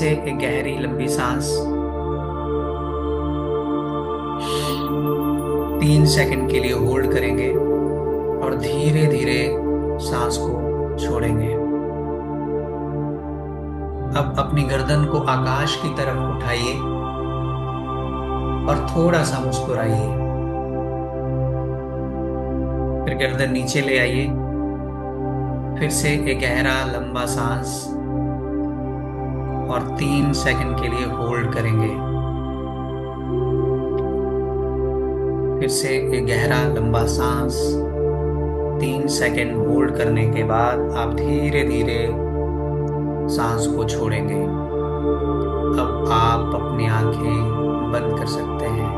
से एक गहरी लंबी सांस 3 सेकंड के लिए होल्ड करेंगे और धीरे धीरे सांस को छोड़ेंगे। अब अपनी गर्दन को आकाश की तरफ उठाइए और थोड़ा सा मुस्कुराइए। फिर गर्दन नीचे ले आइए। फिर से एक गहरा लंबा सांस और 3 सेकंड के लिए होल्ड करेंगे। फिर से एक गहरा लंबा सांस 3 सेकंड होल्ड करने के बाद आप धीरे धीरे सांस को छोड़ेंगे। अब आप अपनी आंखें बंद कर सकते हैं।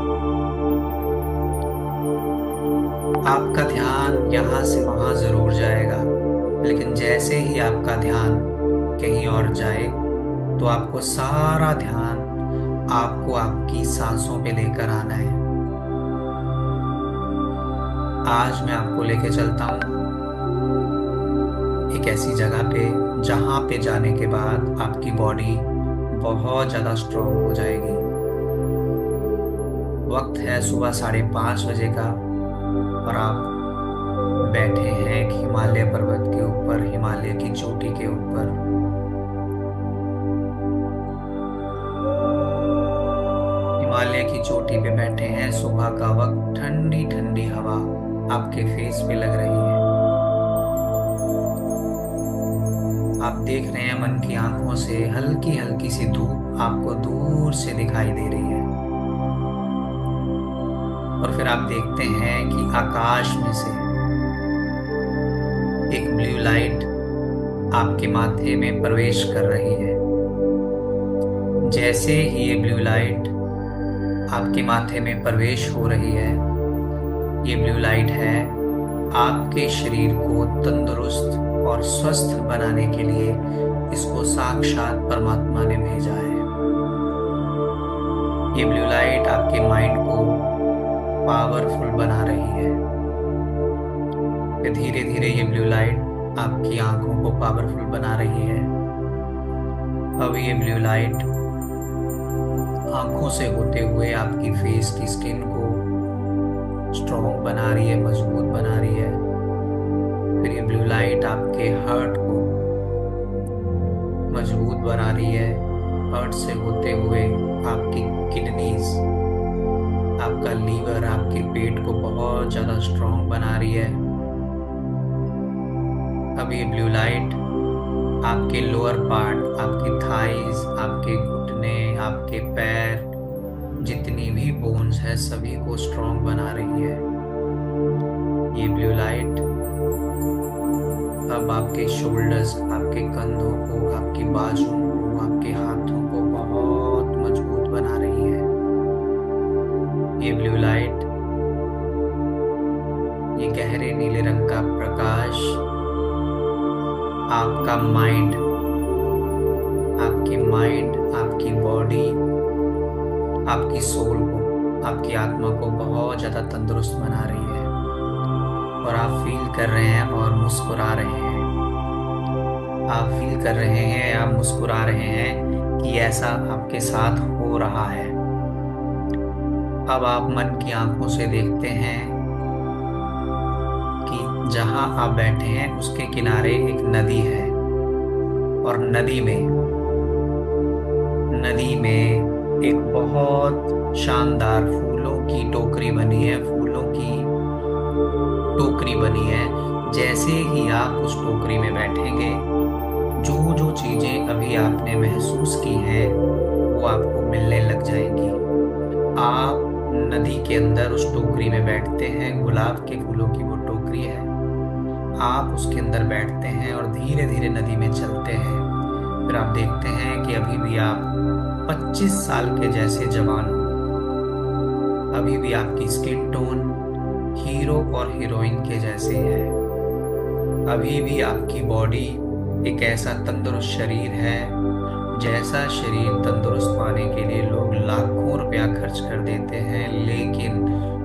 आपका ध्यान यहाँ से वहाँ जरूर जाएगा, लेकिन जैसे ही आपका ध्यान कहीं और जाए तो आपको सारा ध्यान आपको आपकी सांसों पे लेकर आना है। आज मैं आपको लेके चलता हूँ एक ऐसी जगह पे जहाँ पे जाने के बाद आपकी बॉडी बहुत ज़्यादा स्ट्रॉन्ग हो जाएगी। वक्त है सुबह 5:30 बजे का और आप बैठे हैं एक हिमालय पर्वत के ऊपर, हिमालय की चोटी के ऊपर। हिमालय की चोटी पे बैठे हैं, सुबह का वक्त, ठंडी ठंडी हवा आपके फेस पे लग रही है। आप देख रहे हैं मन की आंखों से हल्की हल्की सी धूप आपको दूर से दिखाई दे रही है। और फिर आप देखते हैं कि आकाश में से एक ब्लू लाइट आपके माथे में प्रवेश कर रही है। जैसे ही ये ब्लू लाइट आपके माथे में प्रवेश हो रही है, ये ब्लू लाइट है आपके शरीर को तंदुरुस्त और स्वस्थ बनाने के लिए। इसको साक्षात परमात्मा ने भेजा है। ये ब्लू लाइट आपके माइंड को पावरफुल बना रही है। फिर धीरे धीरे ये ब्लू लाइट आपकी आंखों को पावरफुल बना रही है। अब ये ब्लू लाइट आंखों से होते हुए आपकी फेस की स्किन को स्ट्रॉन्ग बना रही है, मजबूत बना रही है। फिर ये ब्लू लाइट आपके हार्ट को मजबूत बना रही है। हार्ट से होते हुए आपकी किडनीज, आपका लीवर, आपके पेट को बहुत ज़्यादा स्ट्रॉन्ग बना रही है। अब ये ब्लू लाइट आपके लोअर पार्ट, आपकी थाइज, आपके घुटने, आपके पैर, जितनी भी बोन्स है सभी को स्ट्रॉन्ग बना रही है। ये ब्लू लाइट अब आपके शोल्डर्स, आपके कंधों को, आपकी बाजुओं को, आपके हाथों को बहुत मजबूत बना रही है। ये ब्लू लाइट, ये गहरे नीले रंग का प्रकाश आपका माइंड, आपकी बॉडी, आपकी सोल को, आपकी आत्मा को बहुत ज़्यादा तंदुरुस्त बना रही है। और आप फील कर रहे हैं और मुस्कुरा रहे हैं। आप फील कर रहे हैं, आप मुस्कुरा रहे हैं कि ऐसा आपके साथ हो रहा है। अब आप मन की आंखों से देखते हैं कि जहां आप बैठे हैं उसके किनारे एक नदी है और नदी में एक बहुत शानदार फूलों की टोकरी बनी है। फूलों की टोकरी बनी है। जैसे ही आप उस टोकरी में बैठेंगे, जो जो चीजें अभी आपने महसूस की हैं वो आपको मिलने लग जाएंगी। आप नदी के अंदर उस टोकरी में बैठते हैं, गुलाब के फूलों की वो टोकरी है। आप उसके अंदर बैठते हैं और धीरे धीरे नदी में चलते हैं। फिर आप देखते हैं कि अभी भी आप 25 साल के जैसे जवान हो। अभी भी आपकी स्किन टोन हीरो और हीरोइन के जैसे है। अभी भी आपकी बॉडी एक ऐसा तंदुरुस्त शरीर है, जैसा शरीर तंदुरुस्त पाने के लिए लोग लाखों रुपया खर्च कर देते हैं। लेकिन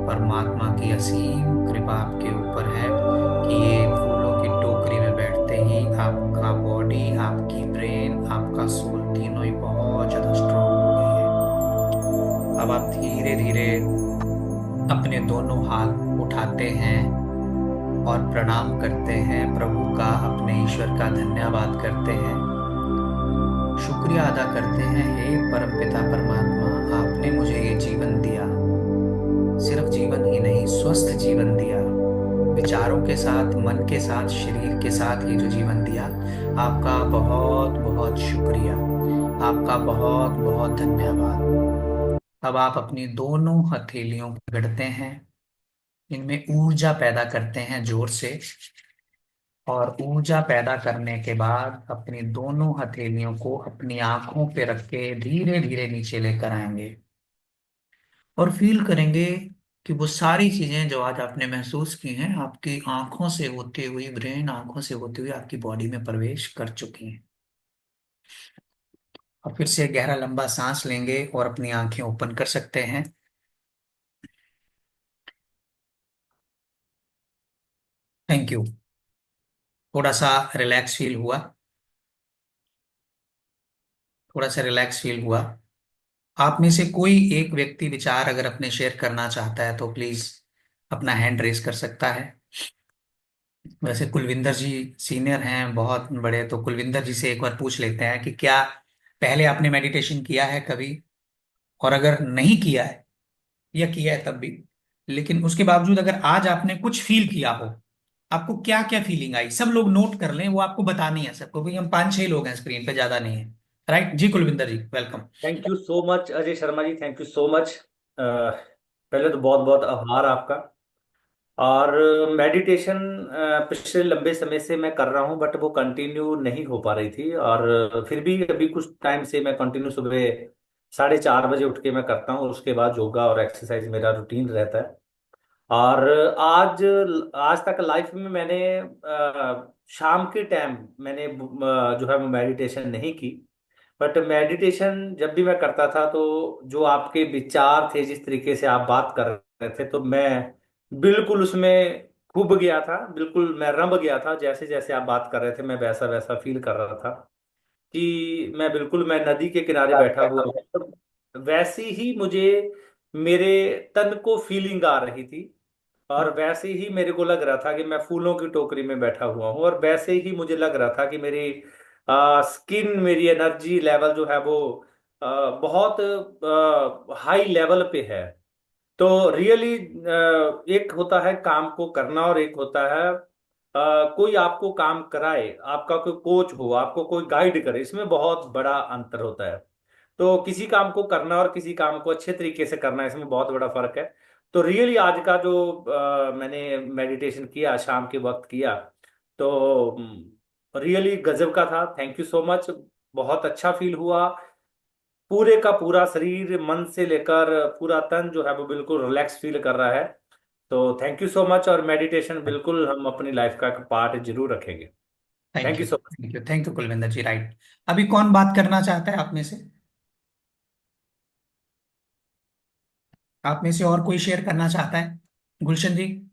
परमात्मा की असीम कृपा आपके ऊपर है कि ये फूलों की टोकरी में बैठते ही आपका बॉडी, आपकी ब्रेन, आपका सोल तीनों ही बहुत अब आप धीरे धीरे अपने दोनों हाथ उठाते हैं और प्रणाम करते हैं प्रभु का, अपने ईश्वर का धन्यवाद करते हैं, शुक्रिया अदा करते हैं। हे परमपिता परमात्मा, आपने मुझे ये जीवन दिया, सिर्फ जीवन ही नहीं, स्वस्थ जीवन दिया, विचारों के साथ, मन के साथ, शरीर के साथ ये जो जीवन दिया, आपका बहुत बहुत शुक्रिया, आपका बहुत बहुत धन्यवाद। अब आप अपनी दोनों हथेलियों को पकड़ते हैं, इनमें ऊर्जा पैदा करते हैं जोर से, और ऊर्जा पैदा करने के बाद अपनी दोनों हथेलियों को अपनी आंखों पे रख के धीरे धीरे नीचे लेकर आएंगे और फील करेंगे कि वो सारी चीजें जो आज आपने महसूस की हैं आपकी आंखों से होती हुई, ब्रेन आंखों से होती हुई आपकी बॉडी में प्रवेश कर चुकी हैं। और फिर से गहरा लंबा सांस लेंगे और अपनी आंखें ओपन कर सकते हैं। Thank you. थोड़ा सा रिलैक्स फील हुआ, थोड़ा सा रिलैक्स फील हुआ। आप में से कोई एक व्यक्ति विचार अगर अपने शेयर करना चाहता है तो प्लीज अपना हैंड रेस कर सकता है। वैसे कुलविंदर जी सीनियर हैं बहुत बड़े, तो कुलविंदर जी से एक बार पूछ लेते हैं कि क्या पहले आपने मेडिटेशन किया है कभी, और अगर नहीं किया है या किया है तब भी, लेकिन उसके बावजूद अगर आज आपने कुछ फील किया हो, आपको क्या क्या फीलिंग आई, सब लोग नोट कर लें, वो आपको बतानी है सबको, क्योंकि हम 5-6 लोग हैं स्क्रीन पे, ज्यादा नहीं है। Right ji Kulvinder ji, welcome. Thank you so much Ajay Sharma ji, thank you so much. पहले तो बहुत बहुत आभार आपका। और मेडिटेशन पिछले लंबे समय से मैं कर रहा हूँ, बट वो कंटिन्यू नहीं हो पा रही थी। और फिर भी अभी कुछ टाइम से मैं कंटिन्यू सुबह 4:30 बजे उठ के मैं करता हूँ। उसके बाद योगा और एक्सरसाइज मेरा रूटीन रहता है। और आज आज तक लाइफ में मैंने शाम के टाइम मैंने जो है वो मेडिटेशन नहीं की। बट मेडिटेशन जब भी मैं करता था तो जो आपके विचार थे, जिस तरीके से आप बात कर रहे थे, तो मैं बिल्कुल उसमें खूब गया था, बिल्कुल मैं रम गया था। जैसे जैसे आप बात कर रहे थे मैं वैसा वैसा फील कर रहा था कि मैं नदी के किनारे बैठा हुआ हूँ। तो वैसी ही मुझे मेरे तन को फीलिंग आ रही थी। और वैसे ही मेरे को लग रहा था कि मैं फूलों की टोकरी में बैठा हुआ हूँ। और वैसे ही मुझे लग रहा था कि मेरी स्किन, मेरी एनर्जी लेवल जो है वो बहुत हाई लेवल पे है। तो रियली एक होता है काम को करना, और एक होता है कोई आपको काम कराए, आपका कोई कोच हो, आपको कोई गाइड करे। इसमें बहुत बड़ा अंतर होता है। तो किसी काम को करना और किसी काम को अच्छे तरीके से करना, इसमें बहुत बड़ा फर्क है। तो रियली आज का जो मैंने मेडिटेशन किया, शाम के वक्त किया, तो रियली गजब का था। Thank you so much. बहुत अच्छा फील हुआ। पूरे का पूरा शरीर, मन से लेकर पूरा तन जो है वो बिल्कुल रिलैक्स फील कर रहा है। तो थैंक यू सो मच। और मेडिटेशन बिल्कुल हम अपनी लाइफ का पार्ट जरूर रखेंगे। Thank thank you, you so much. Thank you, thank you Kulvinder ji. Right. अभी कौन बात करना चाहता है आप में से? आप में से और कोई शेयर करना चाहता है? गुलशन जी।